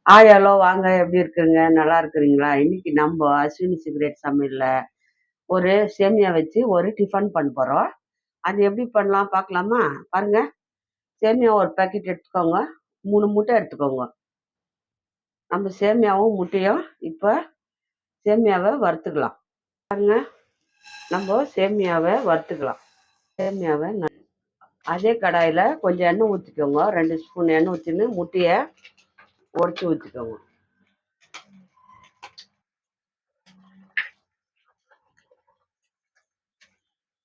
Hello வாங்க, எப்படி இருக்குங்க? நல்லா இருக்கிறீங்களா? இன்னைக்கு நம்ம அஸ்வினி சிகரெட் சமையல்ல ஒரு சேமியா வச்சு ஒரு டிஃபன் பண்ண போறோம். அது எப்படி பண்ணலாம் பார்க்கலாமா? பாருங்க, சேமியா ஒரு பாக்கெட் எடுத்துக்கோங்க. 3 முட்டை எடுத்துக்கோங்க. நம்ம சேமியாவும் முட்டையும் இப்ப சேமியாவை வறுத்துக்கலாம். பாருங்க, நம்ம சேமியாவை வறுத்துக்கலாம். சேமியாவை அதே கடாயில கொஞ்சம் எண்ணெய் ஊற்றிக்கோங்க. 2 ஸ்பூன் எண்ணெய் ஊற்றின்னு முட்டையை உடச்சி ஊற்றிக்கோங்க.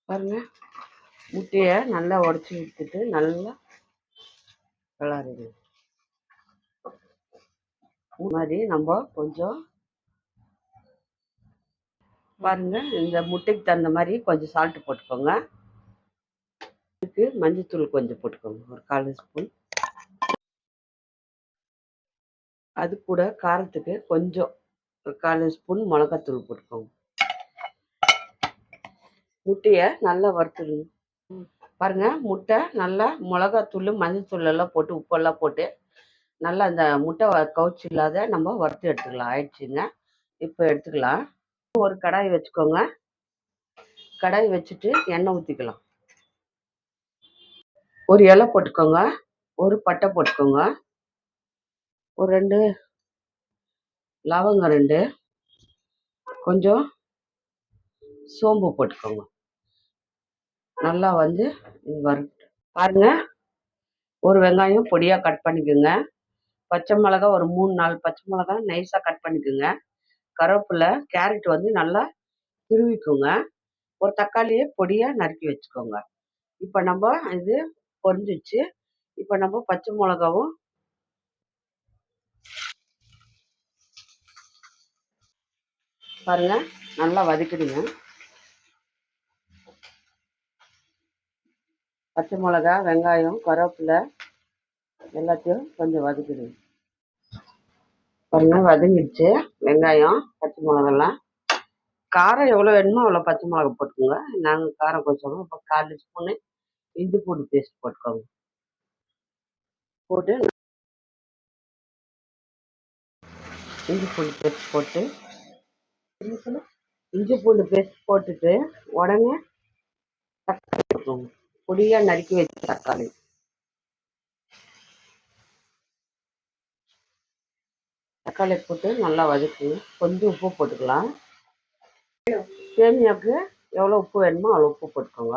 பாருங்க, முட்டையை நல்லா உடச்சி ஊற்றிட்டு நல்லா கிளறுங்க. மாதிரி நம்ம கொஞ்சம் பாருங்க, இந்த முட்டைக்கு தகுந்த மாதிரி கொஞ்சம் சால்ட் போட்டுக்கோங்க. இதுக்கு மஞ்சத்தூள் கொஞ்சம் போட்டுக்கோங்க, ஒரு 1/4 ஸ்பூன். அது கூட காரத்துக்கு கொஞ்சம் ஒரு 1/4 ஸ்பூன் மிளகாத்தூள் போட்டுக்கோங்க. முட்டையை நல்லா வறுத்துடுங்க. பாருங்க, முட்டை நல்லா மிளகாத்தூள் மஞ்சத்தூள் எல்லாம் போட்டு உப்பெல்லாம் போட்டு நல்லா அந்த முட்டை கவுச்சி இல்லாத நம்ம வறுத்து எடுத்துக்கலாம். ஆயிடுச்சுங்க, இப்போ எடுத்துக்கலாம். ஒரு கடாய் வச்சுக்கோங்க. கடாய் வச்சுட்டு எண்ணெய் ஊற்றிக்கலாம். ஒரு இலை போட்டுக்கோங்க, ஒரு பட்டை போட்டுக்கோங்க, ஒரு 2 லவங்கம், 2 கொஞ்சம் சோம்பு போட்டுக்கோங்க. நல்லா பாருங்க, ஒரு வெங்காயம் பொடியாக கட் பண்ணிக்கோங்க. பச்சை மிளகா ஒரு 3-4 பச்சை மிளகா நைஸாக கட் பண்ணிக்கோங்க. கருவேப்பிலை, கேரட் நல்லா திருவிக்கோங்க. ஒரு தக்காளியை பொடியாக நறுக்கி வச்சுக்கோங்க. இப்போ நம்ம இது பொரிஞ்சிச்சு. இப்போ நம்ம பச்சை மிளகாவும் பாருங்க நல்லா வதக்கிடுங்க. பச்சை மிளகா, வெங்காயம், கருவேப்பிலை எல்லாத்தையும் கொஞ்சம் வதக்கிடுங்க. பாருங்க, வதங்கிடுச்சு. வெங்காயம், பச்சை மிளகாலாம். காரம் எவ்வளோ வேணுமோ அவ்வளோ பச்சை மிளகா போட்டுக்கோங்க. நாங்கள் காரம் கொஞ்சம் இப்போ 1/4 ஸ்பூனு இஞ்சி பூண்டு பேஸ்ட் போட்டுக்கோங்க. போட்டு இஞ்சி பூண்டு பேஸ்ட் போட்டு இஞ்சி பூண்டு பேஸ்ட் போட்டுட்டு உடனே தக்காளி போட்டுக்கோங்க. பொடியாக நறுக்கி வச்ச தக்காளி. தக்காளி போட்டு நல்லா வதக்குங்க. கொஞ்சம் உப்பு போட்டுக்கலாம். சேமியாவுக்கு எவ்வளோ உப்பு வேணுமோ அவ்வளோ உப்பு போட்டுக்கோங்க.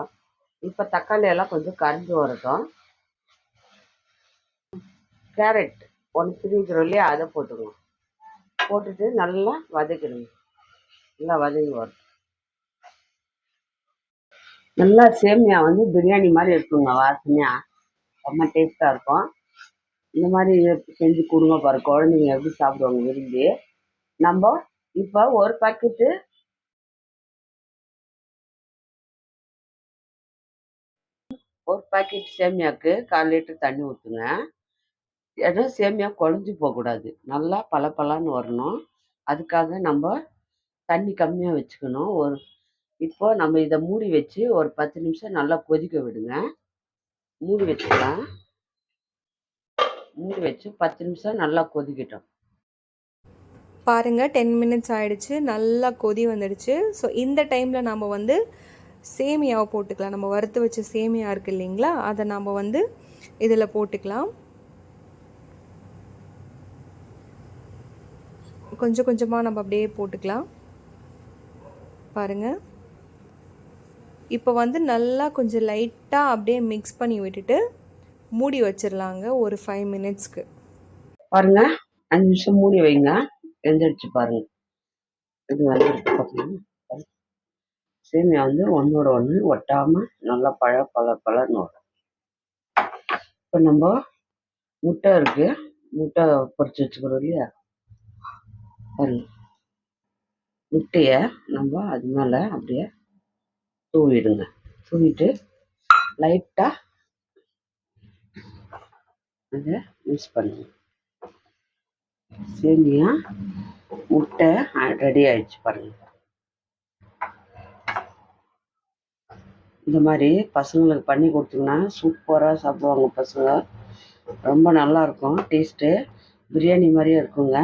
இப்போ தக்காளி எல்லாம் கொஞ்சம் கரைஞ்சி வரட்டும். கேரட் ஒன்று திரிக்கிறோம் இல்லையா, அதை போட்டுக்கோங்க. போட்டுட்டு நல்லா வதக்கிடுங்க. நல்லா வதங்கி வரும். நல்லா சேமியா பிரியாணி மாதிரி இருக்குங்க. வாசனையா ரொம்ப டேஸ்ட்டாக இருக்கும். இந்த மாதிரி செஞ்சு கொடுங்க பாரு, குழந்தைங்க எப்படி சாப்பிடுவாங்க விரும்பி. நம்ம இப்போ ஒரு பாக்கெட் சேமியாவுக்கு 1/4 லிட்டர் தண்ணி ஊற்றுங்க. ஏன்னா சேமியா குழஞ்சி போகக்கூடாது, நல்லா பளபளன்னு வரணும். அதுக்காக நம்ம தண்ணி கம்மியாக வச்சுக்கணும். இப்போ நம்ம இதை மூடி வச்சு ஒரு 10 நிமிஷம் நல்லா கொதிக்க விடுங்க. மூடி வச்சுக்கலாம். மூடி வச்சு 10 நிமிஷம் நல்லா கொதிக்கட்டும். பாருங்கள், 10 மினிட்ஸ் ஆகிடுச்சு. நல்லா கொதி வந்துடுச்சு. ஸோ இந்த டைமில் நம்ம சேமியாவை போட்டுக்கலாம். நம்ம வறுத்து வச்ச சேமியா இருக்குது இல்லைங்களா, அதை நம்ம இதில் போட்டுக்கலாம். கொஞ்சம் கொஞ்சமாக நம்ம அப்படியே போட்டுக்கலாம். பாருங்கள், இப்போ நல்லா கொஞ்சம் லைட்டாக அப்படியே மிக்ஸ் பண்ணி விட்டுட்டு மூடி வச்சிடலாங்க ஒரு 5 மினிட்ஸ்க்கு. பாருங்க, 5 நிமிஷம் மூடி வைங்க. எழுந்திரிச்சு பாருங்க. இது பார்த்தீங்கன்னா சேமியா ஒன்றோட ஒன்று ஒட்டாமல் நல்லா பழன்னு வரும். இப்போ நம்ம முட்டை இருக்கு, முட்டை பொரிச்சு வச்சுக்கிறோம் இல்லையா, பாருங்க. முட்டைய நம்ம அது மேலே அப்படியே தூவிடுங்க. தூவிட்டு லைட்டாக அதை மிக்ஸ் பண்ணுங்க. சேமியா முட்டை ரெடி ஆயிடுச்சு பாருங்க. இந்த மாதிரி பசங்களுக்கு பண்ணி கொடுத்தீங்கன்னா சூப்பராக சாப்பிடுவாங்க பசங்க. ரொம்ப நல்லா இருக்கும் டேஸ்ட்டு. பிரியாணி மாதிரியே இருக்குங்க.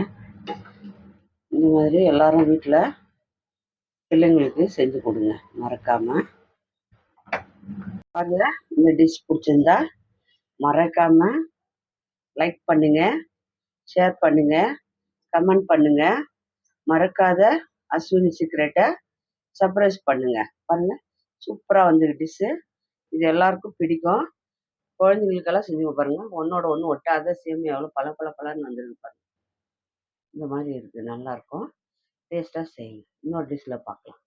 இந்த மாதிரி எல்லாரும் வீட்டில் பிள்ளைங்களுக்கு செஞ்சு கொடுங்க மறக்காமல். பாருங்க, இந்த டிஷ் பிடிச்சிருந்தா மறக்காமல் லைக் பண்ணுங்கள், ஷேர் பண்ணுங்கள், கமெண்ட் பண்ணுங்கள். மறக்காத அஸ்வினி சீக்ரெட்டை சர்ப்ரைஸ் பண்ணுங்கள். பாருங்கள், சூப்பராக வந்துருக்கு டிஷ்ஷு. இது எல்லாருக்கும் பிடிக்கும். குழந்தைங்களுக்கெல்லாம் செஞ்சு பாருங்க, ஒன்றோட ஒன்று ஒட்டாத சேமியா எவ்வளோ பளபளன்னு வந்துருக்கு பாருங்க. இந்த மாதிரி இருக்குது, நல்லாயிருக்கும். டேஸ்ட்டாக செய்யுங்க. இன்னொரு டிஷ்ஷில் பார்க்கலாம்.